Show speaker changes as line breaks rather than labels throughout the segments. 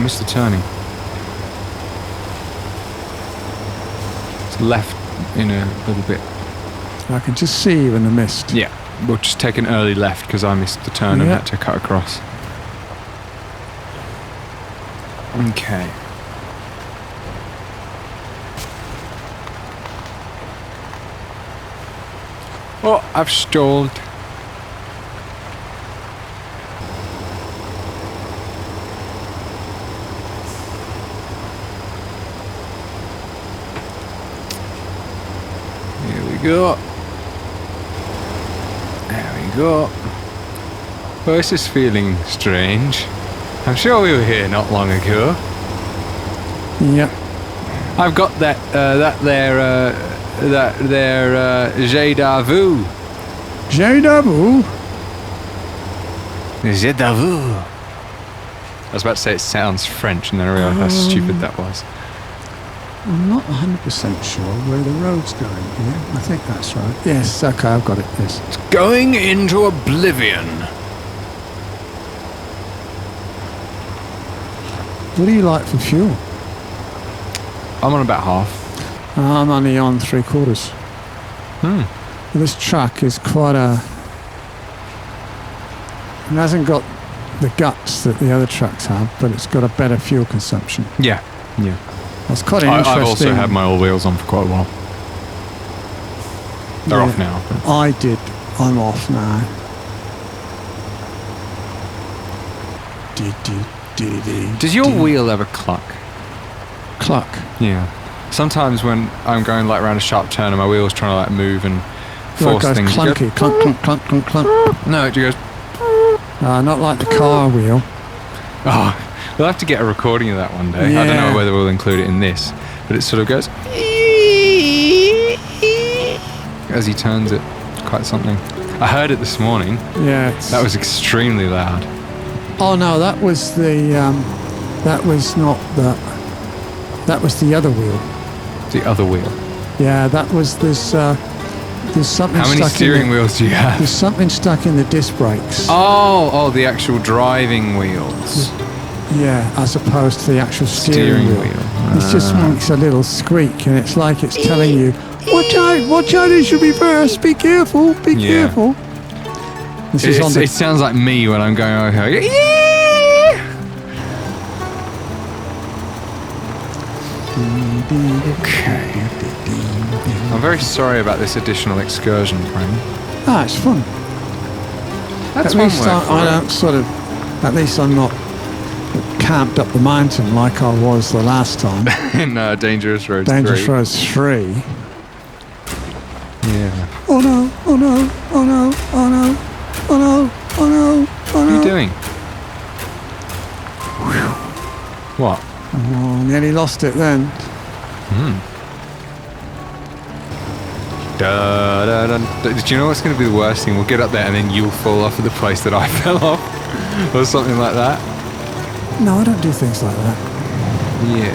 missed the turning. It's left in a little bit.
I can just see you in the mist.
Yeah, we'll just take an early left because I missed the turn and had to cut across. Okay. Oh, I've stalled. Here we go. There we go. Well, this is feeling strange. I'm sure we were here not long ago.
Yep.
I've got that J-Davu.
J-Davu?
J-Davu. I was about to say it sounds French and then I realised how stupid that was.
I'm not 100% sure where the road's going here. I think that's right. Yes, okay, I've got it. Yes.
It's going into oblivion.
What do you like for fuel?
I'm on about half.
I'm only on 3/4. This truck is quite a... It hasn't got the guts that the other trucks have, but it's got a better fuel consumption.
Yeah, yeah.
That's quite interesting.
I've also had my all wheels on for quite a while. They're off now. But.
I did. I'm off now.
Does your wheel ever cluck?
Cluck?
Yeah. Sometimes when I'm going like around a sharp turn and my wheel's trying to like move and force
it goes
things.
Clunky. Clunk, clunk, clunk, clunk, clunk.
No, it just goes.
Not like the car wheel.
Oh, we'll have to get a recording of that one day.
Yeah.
I don't know whether we'll include it in this, but it sort of goes as he turns it. It's quite something. I heard it this morning.
Yeah.
That was extremely loud.
Oh no, that was the. That was not the. That was the other wheel.
The other wheel.
Yeah, that was this. There's something.
How many
stuck
steering wheels do you have?
There's something stuck in the disc brakes.
Oh, the actual driving wheels.
Yeah, as opposed to the actual steering wheel. It just makes a little squeak, and it's like it's telling you, watch out, it should reverse, be careful, be careful.
It sounds like me when I'm going over here. Okay. I'm very sorry about this additional excursion, Prang.
Ah, it's fun.
That's
at least I don't sort of. At least I'm not camped up the mountain like I was the last time.
In Dangerous Roads 3.
Dangerous Roads 3.
Yeah.
Oh no! Oh no! Oh no! Oh no! Oh no! Oh no! Oh no!
What are you doing? What?
Oh, nearly lost it then.
Do you know what's going to be the worst thing? We'll get up there and then you'll fall off at the place that I fell off. Or something like that.
No, I don't do things like that.
Yeah.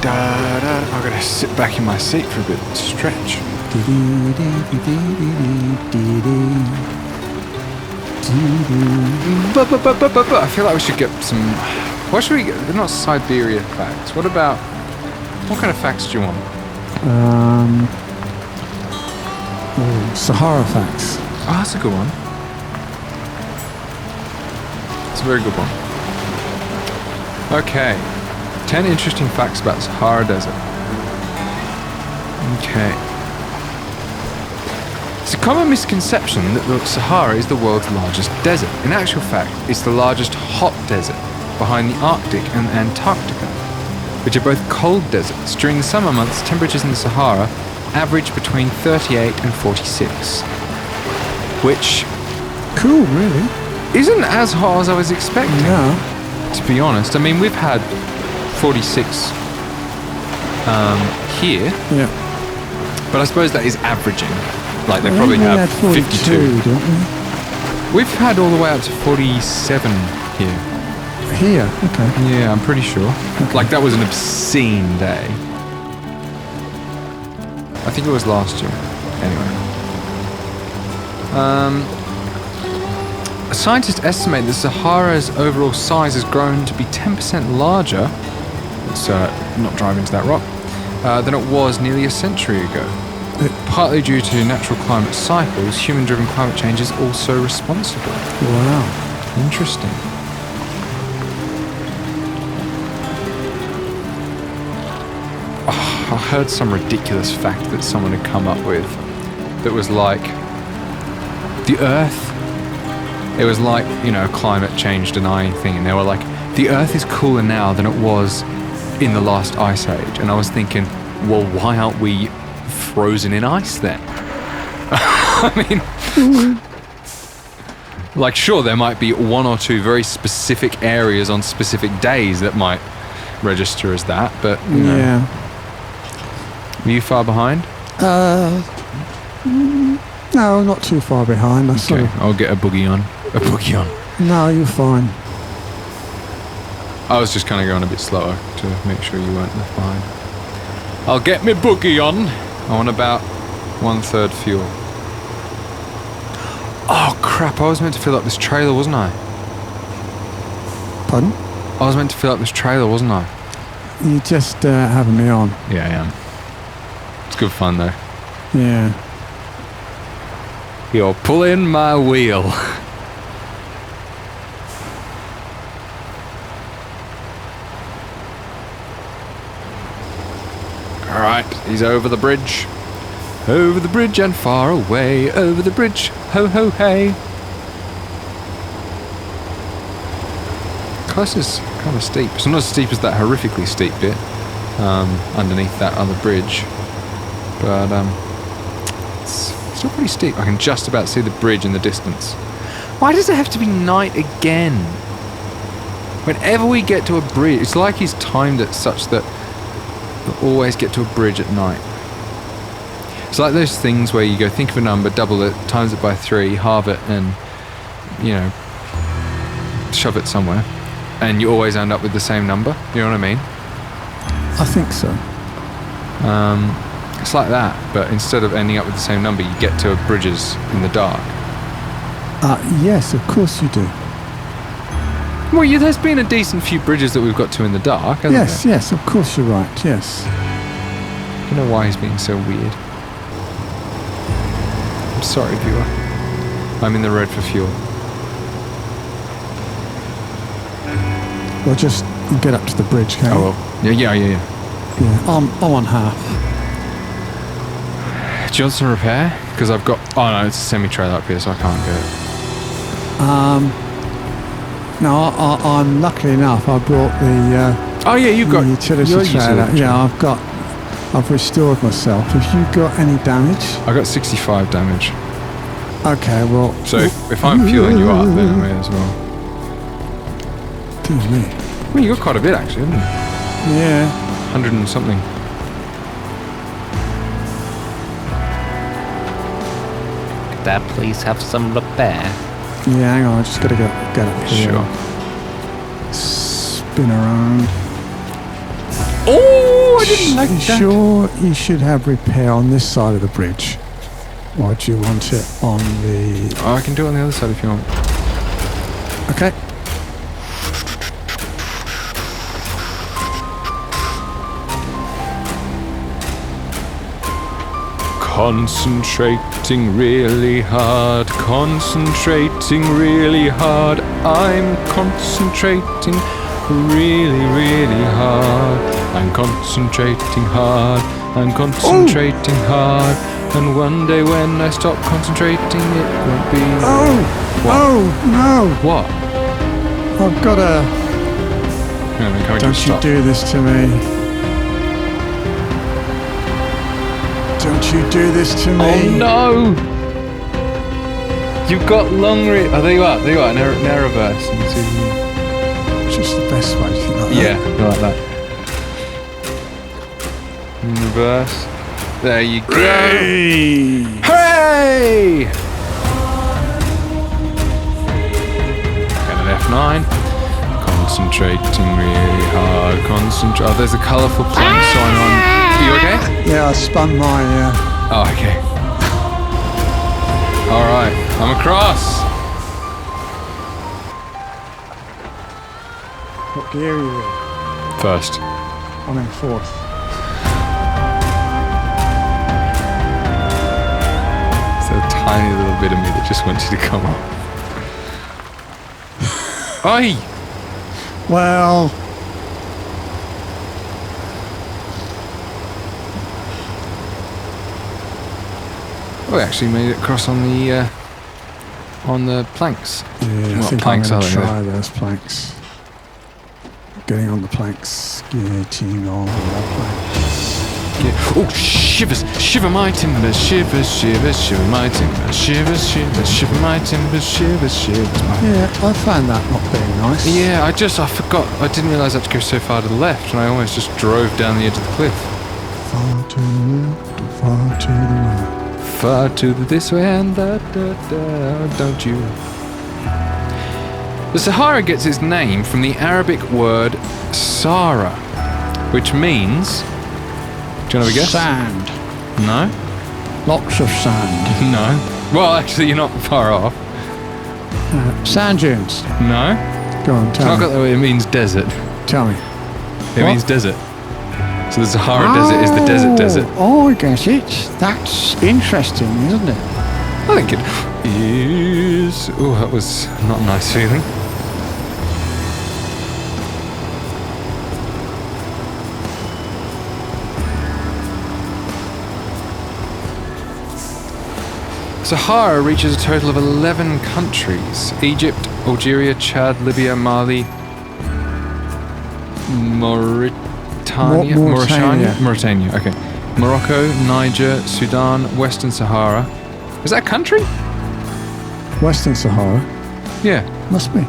I've got to sit back in my seat for a bit and stretch. I feel like we should get some... What should we get? They're not Siberia facts. What about... What kind of facts do you want?
Sahara facts.
Oh, that's a good one. It's a very good one. Okay. 10 interesting facts about the Sahara Desert. Okay. It's a common misconception that the Sahara is the world's largest desert. In actual fact, it's the largest hot desert, behind the Arctic and Antarctica, which are both cold deserts. During the summer months, temperatures in the Sahara average between 38 and 46, which...
Cool, really.
Isn't as hot as I was expecting.
No.
To be honest. I mean, we've had 46 here.
Yeah.
But I suppose that is averaging. Like, they
I
probably
think we
have
had 42,
52.
don't we?
We've had all the way up to 47 here.
Here? Okay.
Yeah, I'm pretty sure.
Okay.
Like, that was an obscene day. I think it was last year. Anyway. Scientists estimate that Sahara's overall size has grown to be 10% larger, let's not drive into that rock, than it was nearly a century ago. Partly due to natural climate cycles, human-driven climate change is also responsible.
Wow.
Interesting. I heard some ridiculous fact that someone had come up with that was like the Earth. It was like, you know, a climate change denying thing, and they were like, the Earth is cooler now than it was in the last ice age. And I was thinking, well, why aren't we frozen in ice then? I mean, like, sure, there might be one or two very specific areas on specific days that might register as that, but you know.
Yeah.
Were you far behind?
No, not too far behind.
Okay, I'll get a boogie on. A boogie on.
No, you're fine.
I was just kind of going a bit slower to make sure you weren't left behind. I'll get me boogie on. I want about 1/3 fuel. Oh crap, I was meant to fill up this trailer, wasn't I?
Pardon?
I was meant to fill up this trailer, wasn't I?
You just having me on.
Yeah, I am. It's good fun though.
Yeah.
You're pulling my wheel. Alright, he's over the bridge. Over the bridge and far away. Over the bridge, ho ho hey. This is kind of steep. It's not as steep as that horrifically steep bit underneath that other bridge. But it's still pretty steep. I can just about see the bridge in the distance. Why does it have to be night again? Whenever we get to a bridge, it's like he's timed it such that we'll always get to a bridge at night. It's like those things where you go think of a number, double it, times it by 3, halve it, and, you know, shove it somewhere. And you always end up with the same number. You know what I mean?
I think so.
It's like that, but instead of ending up with the same number, you get to bridges in the dark.
Yes, of course you do.
Well, yeah, there's been a decent few bridges that we've got to in the dark, hasn't
Yes,
there?
yes, of course you're right, yes.
I don't know why he's being so weird. I'm sorry, viewer. I'm in the red for fuel.
Well, just get up to the bridge, can you?
Oh, well. Yeah.
Yeah, I'm on half.
Do you want some repair? Because I've got... Oh, no, it's a semi-trailer up here, so I can't get it.
No, I'm lucky enough. I brought the
Oh, yeah, you've got...
the utility trailer. Yeah, I've restored myself. Have you got any damage?
I got 65 damage.
Okay, well...
So if I'm fueling you up, then I may as well.
Excuse me.
Well, you got quite a bit, actually, haven't you?
Yeah.
100 and something.
Could that please have some repair?
Yeah, hang on. I just got to get up here.
Sure.
Spin around.
Oh, I didn't like
You
that.
sure you should have repair on this side of the bridge? Or do you want it on the...
Oh, I can do it on the other side if you want.
Okay.
Concentrating really hard, concentrating really hard. I'm concentrating really, really hard. I'm concentrating hard, I'm concentrating hard. And one day when I stop concentrating, it won't be...
Oh!
What?
Oh, no!
What?
I've got a...
No, can we
Don't
just
you
stop?
do this to me. Don't you do this to me.
Oh no! You've got long reverse. Oh, there you are. There you are. Now reverse.
Just the best way to think like
Yeah,
that.
like that. Reverse. There you go.
Hey!
Hooray! And an F9. Concentrating really hard. Concentrate. Oh, there's a colourful plus sign on. Are you okay?
Yeah, I spun mine, yeah.
Oh, okay. Alright, I'm across.
What gear are you in?
First.
I'm in 4th.
There's a tiny little bit of me that just wants you to come on. Oi!
Well,
Oh, we actually made it across on the planks.
yeah, I
What
think
planks
I'm
are
going to
they?
try those planks. Getting on the planks, getting on the planks.
Yeah. Oh, shivers! Shiver my timbers, shivers, shivers, shiver my timbers, shivers, shivers, shiver my timbers, shivers, shivers my...
Yeah, I found that not being nice.
Yeah, I forgot. I didn't realise I had to go so far to the left, and I almost just drove down the edge of the cliff.
Far to the left, far to the right.
Far to the this way and that, don't you? The Sahara gets its name from the Arabic word Sahara, which means... Do you want to have a guess?
Sand.
No?
Lots of sand.
No. Well, actually, you're not far off.
Sand dunes.
No?
Go on,
It's
tell
not
me.
got that way. It means desert.
Tell me.
It
What?
means desert. So the Sahara Desert is the desert.
Oh, I get it. That's interesting, isn't it?
I think it is... Oh, that was not a nice feeling. Sahara reaches a total of 11 countries. Egypt, Algeria, Chad, Libya, Mali, Mauritania, okay. Morocco, Niger, Sudan, Western Sahara. Is that a country?
Western Sahara.
Yeah.
Must be.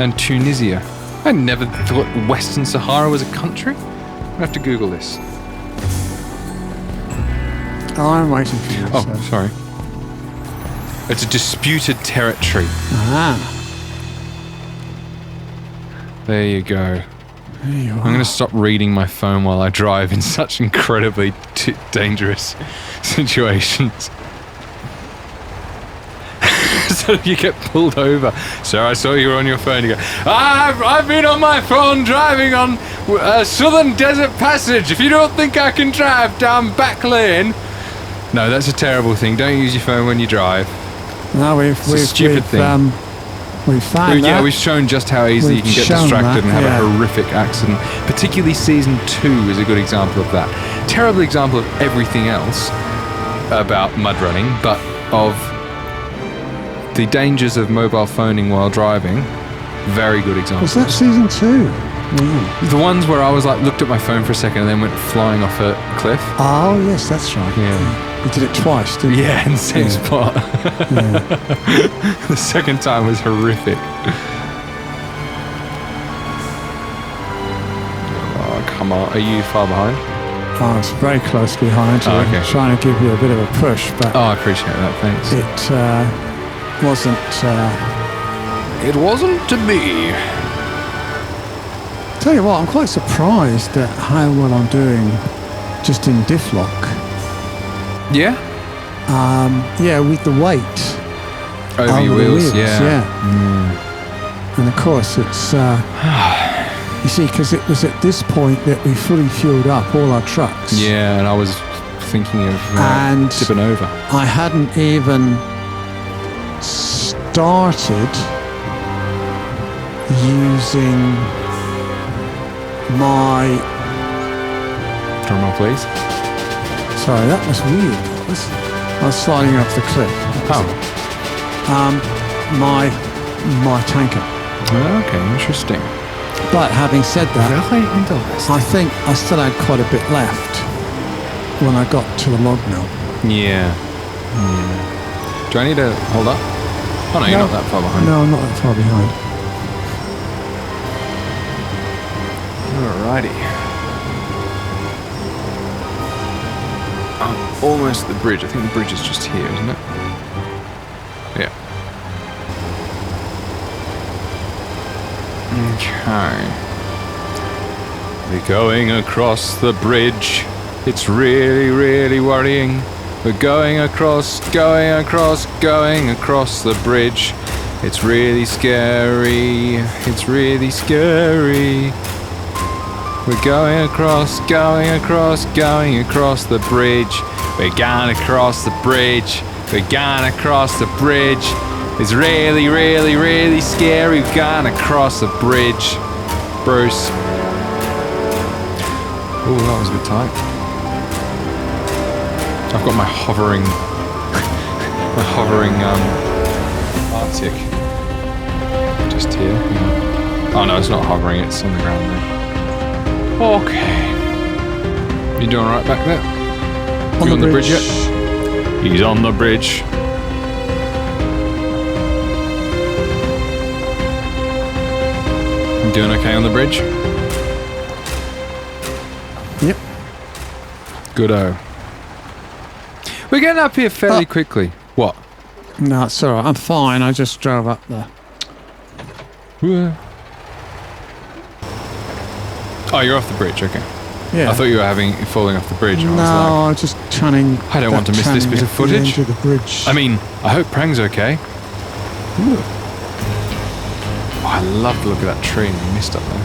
And Tunisia. I never thought Western Sahara was a country. I have to Google this.
I'm waiting for you.
Oh,
so.
sorry. It's a disputed territory.
Ah,
There you go.
there you are.
I'm going to stop reading my phone while I drive in such incredibly dangerous situations. So you get pulled over. Sir, I saw you were on your phone. You go, I've been on my phone driving on Southern Desert Passage. If you don't think I can drive down back lane. No, that's a terrible thing. Don't use your phone when you drive.
No, we've
a stupid thing.
We've found that.
Yeah, we've shown just how easily you can
We've
get
shown
distracted
that,
and have
yeah.
a horrific accident. Particularly season 2 is a good example of that. Terrible example of everything else about mud running, but of the dangers of mobile phoning while driving. Very good example.
Was that season 2? Mm.
The ones where I was like, looked at my phone for a second and then went flying off a cliff.
Oh, yes, that's right.
Yeah.
You did it twice, didn't you?
Yeah, in the same
Yeah.
spot.
Yeah.
The second time was horrific. Oh, come on. Are you far behind?
I was very close behind you,
Oh, okay.
trying to give you a bit of a push, but
Oh, I appreciate that. Thanks.
it wasn't.
It wasn't to be.
Tell you what, I'm quite surprised at how well I'm doing just in diff lock.
Yeah?
Yeah, with the weight
Over your
the
wheels, yeah.
And of course, it's you see, because it was at this point that we fully fueled up all our trucks.
Yeah, and I was thinking of
And-
tipping over.
I hadn't even started using my.
Drum roll, please.
Sorry, that was weird. I was sliding off the cliff.
Oh.
My tanker.
Okay, interesting.
But having said that,
Really interesting.
I think I still had quite a bit left when I got to the log mill.
Yeah. Do I need to hold up? Oh no, you're not that far behind.
No, I'm not that far behind.
Alrighty. I'm almost at the bridge. I think the bridge is just here, isn't it? Yeah. Okay. We're going across the bridge. It's really, really worrying. We're going across the bridge. It's really scary. It's really scary. We're going across the bridge. We're going across the bridge. We're going across the bridge. It's really, really, really scary. We're going across the bridge. Bruce. Oh, that was a bit tight. I've got my hovering Arctic just here. Yeah. Oh no, it's not hovering, it's on the ground there. Okay. You doing alright back there? You on the bridge yet? He's on the bridge. You doing okay on the bridge?
Yep.
Good-o. We're getting up here fairly quickly. What?
No, it's alright. I'm fine. I just drove up there.
Oh, you're off the bridge. Okay.
Yeah.
I thought you were falling off the bridge. And
No,
I was like,
I'm just channing.
I don't want to miss this bit of footage.
To the bridge.
I mean, I hope Prang's okay. Ooh. Oh, I love the look of that tree and the mist up there.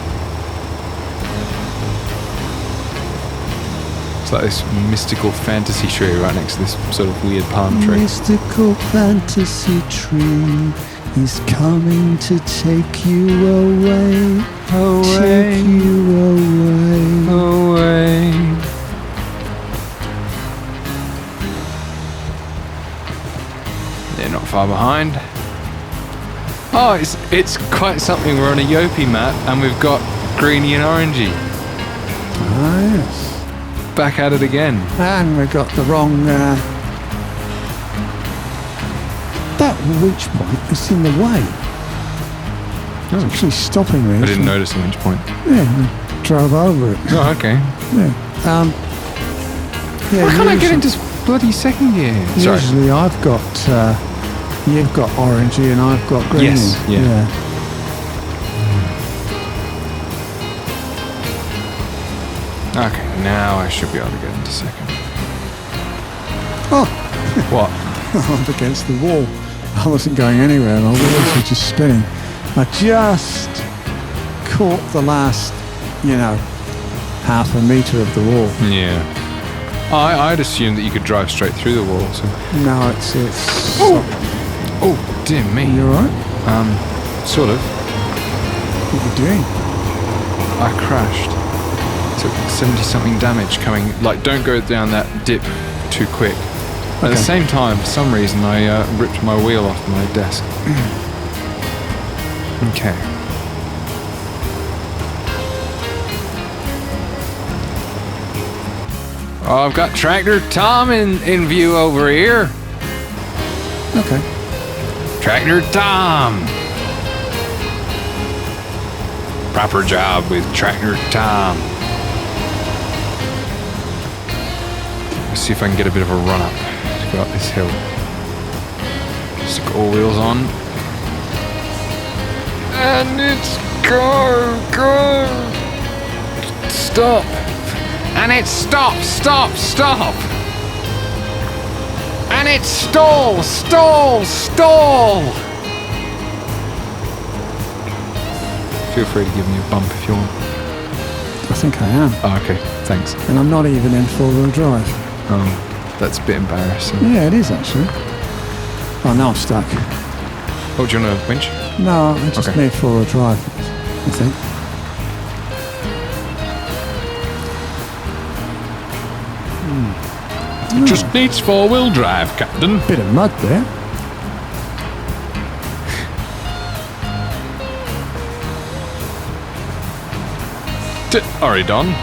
It's like this mystical fantasy tree right next to this sort of weird palm tree.
Mystical fantasy tree is coming to take you away. Take you away.
They're not far behind. Oh, it's quite something. We're on a Yoepie map and we've got greeny and orangey.
Ah, yes.
Back at it again.
And we got the wrong. That winch point is in the way. It's actually stopping me.
I didn't notice a winch point.
Yeah, I drove over it.
Oh, okay.
Yeah. Yeah.
Why can't I get into bloody second gear? Sorry.
Usually I've got. You've got orangey and I've got greeny.
Yes. Yeah. Okay, now I should be able to get into second.
Oh.
What?
I'm up against the wall. I wasn't going anywhere. My wheels were just spinning. I just caught the last, half a metre of the wall.
Yeah. I'd assumed that you could drive straight through the wall. So.
No, it's.
Oh, dear me.
You alright?
Sort of.
What are you doing?
I crashed. Took 70-something damage coming. Like, don't go down that dip too quick. At the same time, for some reason, I ripped my wheel off my desk. Okay. Oh, I've got Tractor Tom in view over here.
Okay.
Tractor Tom. Proper job with Tractor Tom. Let's see if I can get a bit of a run up to go up this hill. Stick all wheels on. And it's go. Stop. And it's stop. And it's stall. Feel free to give me a bump if you want.
I think I am.
Oh, okay, thanks.
And I'm not even in four-wheel drive.
Oh, that's a bit embarrassing.
Yeah, it is actually. Oh, now I'm stuck.
Oh, do you want a winch?
No, I just need four-wheel drive, I think.
It just needs four-wheel drive, Captain.
Bit of mud there.
To Oridon.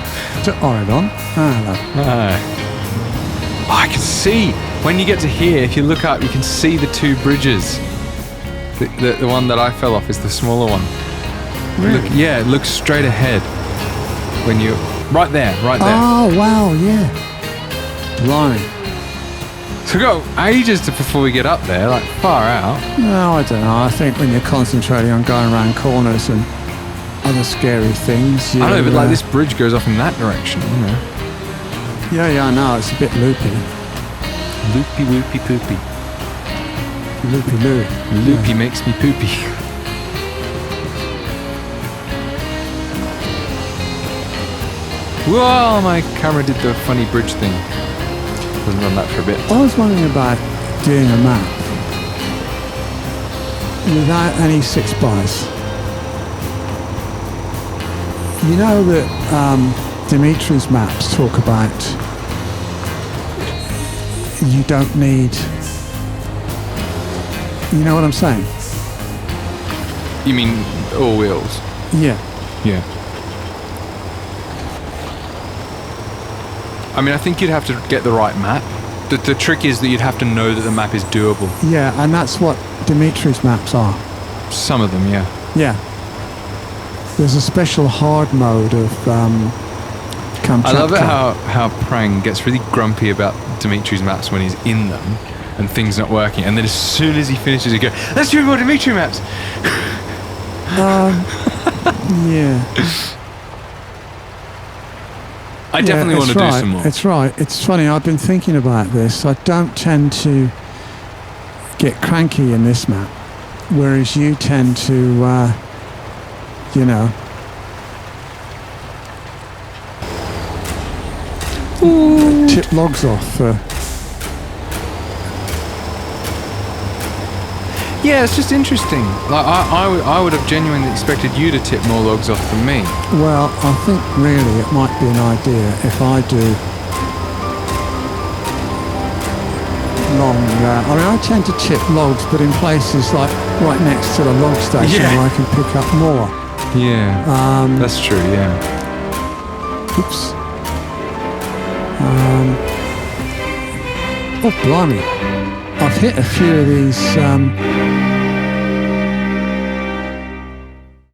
To Oridon. Hello.
Oh, I can see. When you get to here, if you look up, you can see the two bridges. The one that I fell off is the smaller one.
Really?
Look, yeah, it looks straight ahead. When you... Right there.
Oh, wow, yeah. Blimey.
So go ages before we get up there, like far out.
No, I don't know. I think when you're concentrating on going around corners and other scary things...
I know, but like this bridge goes off in that direction,
Yeah, I know. It's a bit loopy.
Loopy, whoopy, poopy.
Loopy loo.
Loopy makes me poopy. Whoa, my camera did the funny bridge thing. Hasn't done that for a bit.
I was wondering about doing a map without any 6x. You know that Dmitriy's maps talk about you don't need... You know what I'm saying?
You mean all wheels?
Yeah.
Yeah. I mean, I think you'd have to get the right map. The trick is that you'd have to know that the map is doable.
Yeah, and that's what Dmitriy's maps are.
Some of them, yeah.
Yeah. There's a special hard mode of Kamchatka.
I love it how Prang gets really grumpy about Dmitriy's maps when he's in them and things not working, and then as soon as he finishes, he goes, "Let's do more Dmitry maps."
Yeah.
I definitely want to do some more.
It's right. It's funny, I've been thinking about this. I don't tend to get cranky in this map, whereas you tend to, you know... tip logs off for...
Yeah, it's just interesting. Like I would have genuinely expected you to tip more logs off than me.
Well, I think really it might be an idea if I do long... I mean, I tend to tip logs, but in places like right next to the log station where I can pick up more.
Yeah, that's true, yeah.
Oops. Oh, blimey. I've hit a few of these